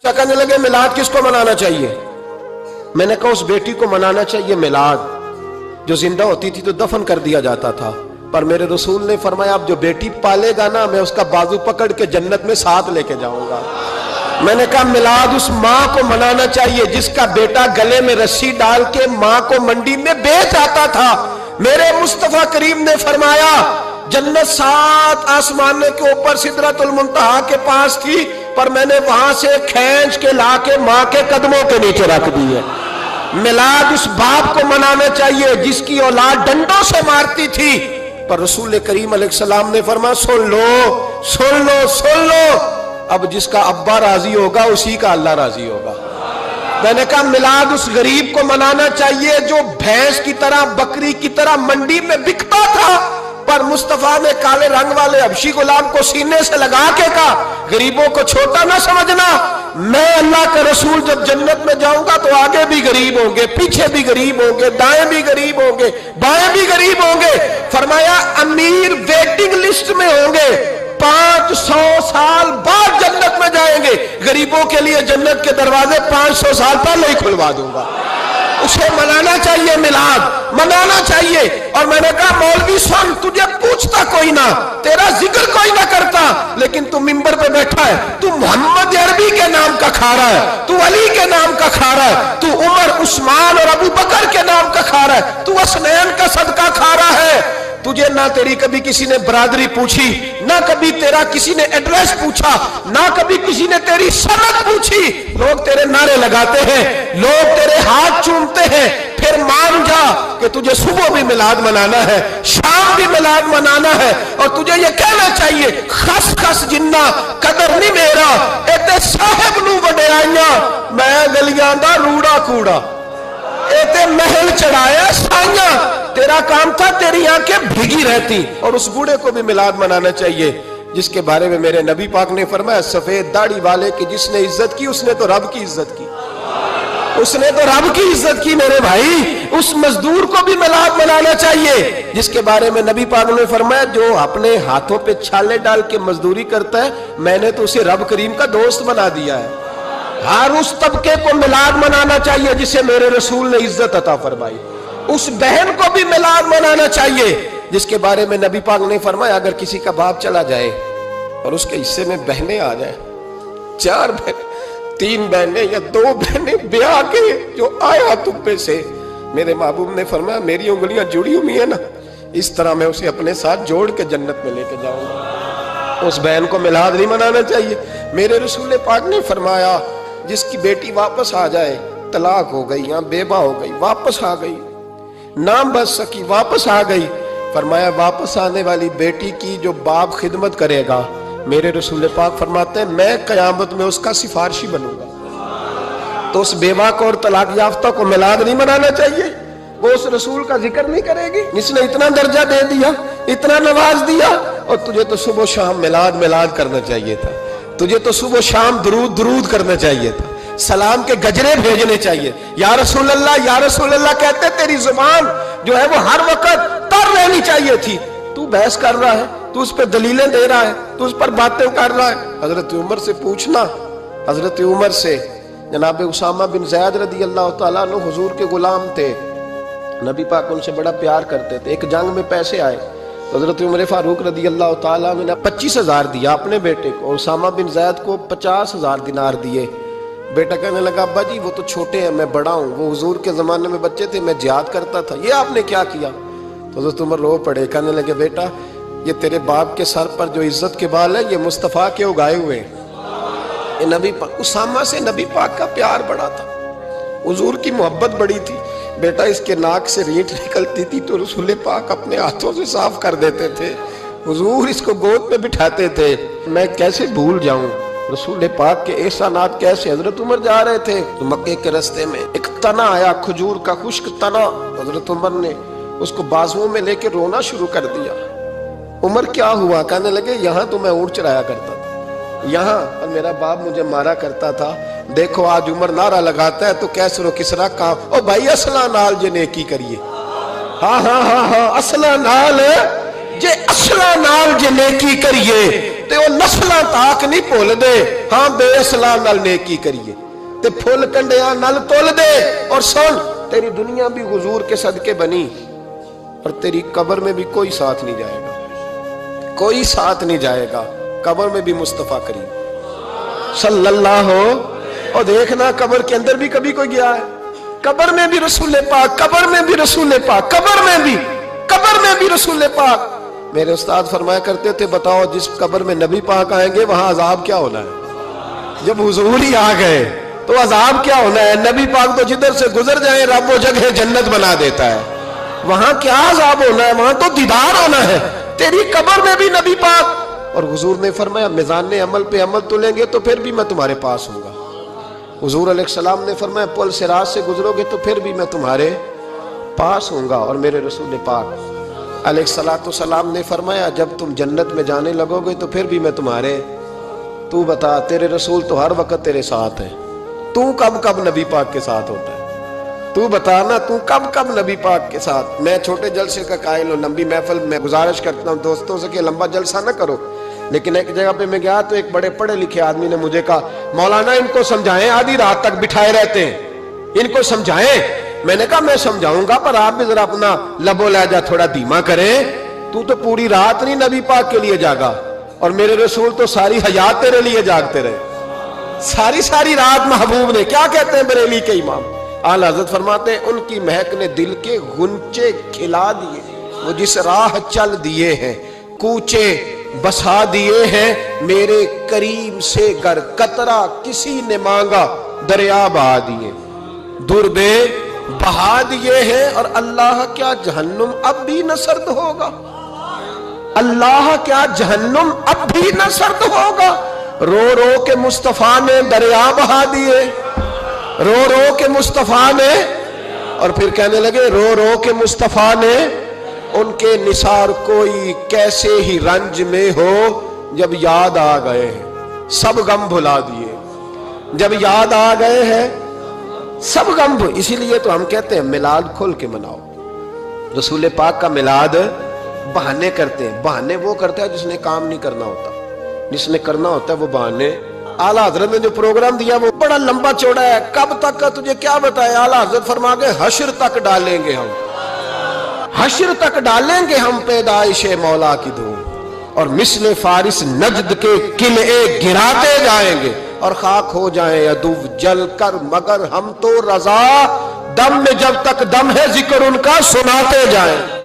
کہنے لگے میلاد کس کو منانا چاہیے؟ میں نے کہا اس بیٹی کو منانا چاہیے میلاد جو زندہ ہوتی تھی تو دفن کر دیا جاتا تھا، پر میرے رسول نے فرمایا اب جو بیٹی پالے گا نا میں اس کا بازو پکڑ کے جنت میں ساتھ لے کے جاؤں گا۔ میں نے کہا میلاد اس ماں کو منانا چاہیے جس کا بیٹا گلے میں رسی ڈال کے ماں کو منڈی میں بیچ آتا تھا۔ میرے مصطفیٰ کریم نے فرمایا جنت 7 آسمانوں کے اوپر سدرۃ المنتہا کے پاس تھی، پر میں نے وہاں سے کھینچ کے لا کے ماں کے قدموں کے نیچے رکھ دی ہے۔ میلاد اس باپ کو منانا چاہیے جس کی اولاد ڈنڈوں سے مارتی تھی، پر رسول کریم علیہ السلام نے فرمایا سن لو سن لو سن لو، اب جس کا ابا راضی ہوگا اسی کا اللہ راضی ہوگا۔ میں نے کہا میلاد اس غریب کو منانا چاہیے جو بھینس کی طرح بکری کی طرح منڈی میں بکتا تھا، پر مصطفیٰ نے کالے رنگ والے حبشی غلام کو سینے سے لگا کے کہا غریبوں کو چھوٹا نہ سمجھنا، میں اللہ کا رسول جب جنت میں جاؤں گا تو آگے بھی غریب ہوں گے، پیچھے بھی غریب ہوں گے، دائیں بھی غریب ہوں گے، بائیں بھی غریب ہوں گے۔ فرمایا امیر ویٹنگ لسٹ میں ہوں گے، 500 سال بعد جنت میں جائیں گے، غریبوں کے لیے جنت کے دروازے 500 سال پہلے ہی کھلوا دوں گا۔ اسے منانا چاہیے، میلاد منانا چاہیے۔ اور میں نے کہا مولوی سن، تجھے پوچھتا کوئی نہ، تیرا ذکر کوئی نہ کرتا، لیکن تو منبر پہ بیٹھا ہے، تو محمد عربی کے نام کا کھا رہا ہے، تو علی کے نام کا کھا رہا ہے، تو عمر عثمان اور ابو بکر کے نام کا کھا رہا ہے، تو حسنین کا صدقہ کھا رہا ہے۔ تجھے نہ تیری کبھی کسی نے برادری پوچھی، نہ کبھی تیرا کسی نے ایڈریس پوچھا، نہ کبھی کسی نے تیری سند پوچھی۔ لوگ تیرے نعرے لگاتے ہیں، لوگ تیرے ہاتھ چومتے ہیں، پھر مان جا کہ تجھے صبح بھی میلاد منانا ہے، شام بھی میلاد منانا ہے، اور تجھے یہ کہنا چاہیے خس خس جنہ قدر نہیں میرا ایتے صاحب نو وڈیائیاں میں گلیاں دا روڑا کوڑا، ایتے محل چڑھایا سائیاں، تیرا کام تھا تیری آنکھیں بھیگی رہتی۔ اور اس بوڑھے کو بھی میلاد منانا چاہیے جس کے بارے میں میرے نبی پاک نے فرمایا سفید داڑھی والے کی جس نے عزت کی اس نے تو رب کی عزت کی، اس نے تو رب کی عزت کی میرے بھائی۔ اس مزدور کو بھی میلاد منانا چاہیے جس کے بارے میں نبی پاک نے فرمایا جو اپنے ہاتھوں پہ چھالے ڈال کے مزدوری کرتا ہے میں نے تو اسے رب کریم کا دوست بنا دیا ہے۔ ہر اس طبقے کو میلاد منانا چاہیے جسے میرے رسول نے عزت عطا فرمائی۔ اس بہن کو بھی میلاد منانا چاہیے جس کے بارے میں نبی پاک نے فرمایا اگر کسی کا باپ چلا جائے اور اس کے حصے میں بہنیں آ جائیں، 4 بہنیں، 3 بہنیں یا 2 بہنیں بیاہ کے جو آیا تبے سے، میرے محبوب نے فرمایا میری انگلیاں جڑی ہوئی ہیں نا، اس طرح میں اسے اپنے ساتھ جوڑ کے جنت میں لے کے جاؤں گا۔ اس بہن کو میلاد نہیں منانا چاہیے۔ میرے رسول پاک نے فرمایا جس کی بیٹی واپس آ جائے، طلاق ہو گئی یا بیوہ ہو گئی، واپس آ گئی، نام بچ سکی، واپس آ گئی، فرمایا واپس آنے والی بیٹی کی جو باپ خدمت کرے گا، میرے رسول پاک فرماتے ہیں میں قیامت میں اس کا سفارشی بنوں گا۔ تو اس بیوہ کو اور طلاق یافتہ کو میلاد نہیں منانا چاہیے، وہ اس رسول کا ذکر نہیں کرے گی جس نے اتنا درجہ دے دیا، اتنا نواز دیا، اور تجھے تو صبح و شام میلاد میلاد کرنا چاہیے تھا، تجھے تو صبح و شام درود درود کرنا چاہیے تھا، سلام کے گجرے بھیجنے چاہیے، یا رسول اللہ کہتے تیری زبان جو ہے وہ ہر وقت تر رہنی چاہیے تھی، تو بحث کر رہا ہے، تو اس پہ دلیلیں دے رہا ہے، تو اس پر باتیں کر رہا ہے۔ حضرت عمر سے پوچھنا، حضرت عمر سے، جناب اسامہ بن زید رضی اللہ تعالیٰ عنہ حضور کے غلام تھے، نبی پاک ان سے بڑا پیار کرتے تھے۔ ایک جنگ میں پیسے آئے، حضرت عمر فاروق رضی اللہ تعالیٰ عنہ نے 25,000 دیا اپنے بیٹے کو، اور اسامہ بن زید کو 50,000 دینار دیے۔ بیٹا کہنے لگا ابا جی وہ تو چھوٹے ہیں، میں بڑا ہوں، وہ حضور کے زمانے میں بچے تھے، میں جہاد کرتا تھا، یہ آپ نے کیا کیا؟ تو حضرت عمر رو پڑے، کہنے لگے بیٹا یہ تیرے باپ کے سر پر جو عزت کے بال ہے یہ مصطفیٰ کے اگائے ہوئے ہیں۔ یہ نبی پاک، اسامہ سے نبی پاک کا پیار بڑا تھا، حضور کی محبت بڑی تھی۔ بیٹا اس کے ناک سے ریٹ نکلتی تھی تو رسول پاک اپنے ہاتھوں سے صاف کر دیتے تھے، حضور اس کو گود پہ بٹھاتے تھے، میں کیسے بھول جاؤں رسول پاک کے احسانات کیسے۔ حضرت عمر جا رہے تھے تو مکے کے رستے میں ایک تنا آیا، کھجور کا خشک تنا، حضرت عمر نے اس کو بازوؤں میں لے کے رونا شروع کر دیا۔ عمر کیا ہوا؟ کہنے لگے یہاں تو میں اونٹ چرایا کرتا تھا، یہاں اور میرا باپ مجھے مارا کرتا تھا، دیکھو آج عمر نعرہ لگاتا ہے تو کیسر و کسرا کام، او بھائی اصلہ نال جے نیکی کریے، ہاں اصلہ نال جے، اصلہ نال جے نیکی کریے تے وہ نسلاں تاک نہیں بھول دے ہاں بے اصلاں نال نیکی کریے تے پھول کنڈیاں نال تول دے اور سن تیری دنیا بھی حضور کے صدقے بنی اور تیری قبر میں بھی کوئی ساتھ نہیں جائے گا، کوئی ساتھ نہیں جائے گا، قبر میں بھی مصطفیٰ کریم صلی اللہ ہو۔ اور دیکھنا قبر کے اندر بھی کبھی کوئی گیا ہے؟ قبر میں بھی رسول پاک، قبر میں بھی رسول پاک، قبر میں بھی رسول پاک۔ میرے استاد فرمایا کرتے تھے بتاؤ جس قبر میں نبی پاک آئیں گے وہاں عذاب کیا ہونا ہے؟ جب حضور ہی آ گئے تو عذاب کیا ہونا ہے؟ نبی پاک تو جدھر سے گزر جائیں رب وہ جگہ جنت بنا دیتا ہے، وہاں کیا عذاب ہونا ہے؟ وہاں تو دیدار ہونا ہے۔ تیری قبر میں بھی نبی پاک، اور حضور نے فرمایا میزان عمل پہ عمل تولیں گے تو پھر بھی میں تمہارے پاس ہوں گا۔ حضور علیہ السلام نے فرمایا پل صراط سے گزرو گے تو پھر بھی میں تمہارے پاس ہوں گا، اور میرے رسول پاک علیہ السلام نے فرمایا جب تم جنت میں جانے لگو گے تو پھر بھی میں تمہارے۔ تو بتا تیرے رسول تو ہر وقت تیرے ساتھ ہے، تو کب نبی پاک کے ساتھ ہوتا ہے؟ تو بتانا تو کب نبی پاک کے ساتھ؟ میں چھوٹے جلسے کا قائل ہوں، لمبی محفل میں گزارش کرتا ہوں دوستوں سے کہ لمبا جلسہ نہ کرو، لیکن ایک جگہ پہ میں گیا تو ایک بڑے پڑھے لکھے آدمی نے مجھے کہا مولانا ان کو سمجھائیں، آدھی رات تک بٹھائے رہتے ہیں، ان کو سمجھائیں۔ میں نے کہا میں سمجھاؤں گا پر آپ بھی ذرا اپنا لب و لہجہ تھوڑا دھیما کریں، تو پوری رات نہیں نبی پاک کے لیے جاگا، اور میرے رسول تو ساری حیات تیرے لیے جاگتے رہے، ساری رات محبوب نے۔ کیا کہتے ہیں بریلی کے امام اعلیٰ حضرت فرماتے ہیں ان کی مہک نے دل کے غنچے کھلا دیے، وہ جس راہ چل دیے ہیں کوچے بسا دیے ہیں، میرے کریم سے گر قطرہ کسی نے مانگا دریا بہا دیے، دربے بہا دیے ہیں۔ اور اللہ کیا جہنم اب بھی نہ سرد ہوگا؟ اللہ کیا جہنم اب بھی نہ سرد ہوگا؟ رو رو کے مصطفیٰ نے دریا بہا دیے، رو رو کے مصطفیٰ نے، اور پھر کہنے لگے رو رو کے مصطفیٰ نے ان کے نثار کوئی کیسے ہی رنج میں ہو، جب یاد آ گئے ہیں سب غم بھلا دیے، جب یاد آ گئے ہیں سب غم اسی لیے تو ہم کہتے ہیں میلاد کھل کے مناؤ۔ رسول پاک کا میلاد بہانے کرتے ہیں، بہانے وہ کرتا ہے جس نے کام نہیں کرنا ہوتا، جس نے کرنا ہوتا ہے وہ بہانے۔ اعلیٰ حضرت نے جو پروگرام دیا وہ بڑا لمبا چوڑا ہے، کب تک کا تجھے کیا بتائے؟ اعلیٰ حضرت فرما گئے حشر تک ڈالیں گے ہم، حشر تک ڈالیں گے ہم پیدائش مولا کی دھوم، اور مثل فارس نجد کے قلعے گراتے جائیں گے، اور خاک ہو جائیں عدو جل کر مگر ہم تو رضا، دم میں جب تک دم ہے ذکر ان کا سناتے جائیں۔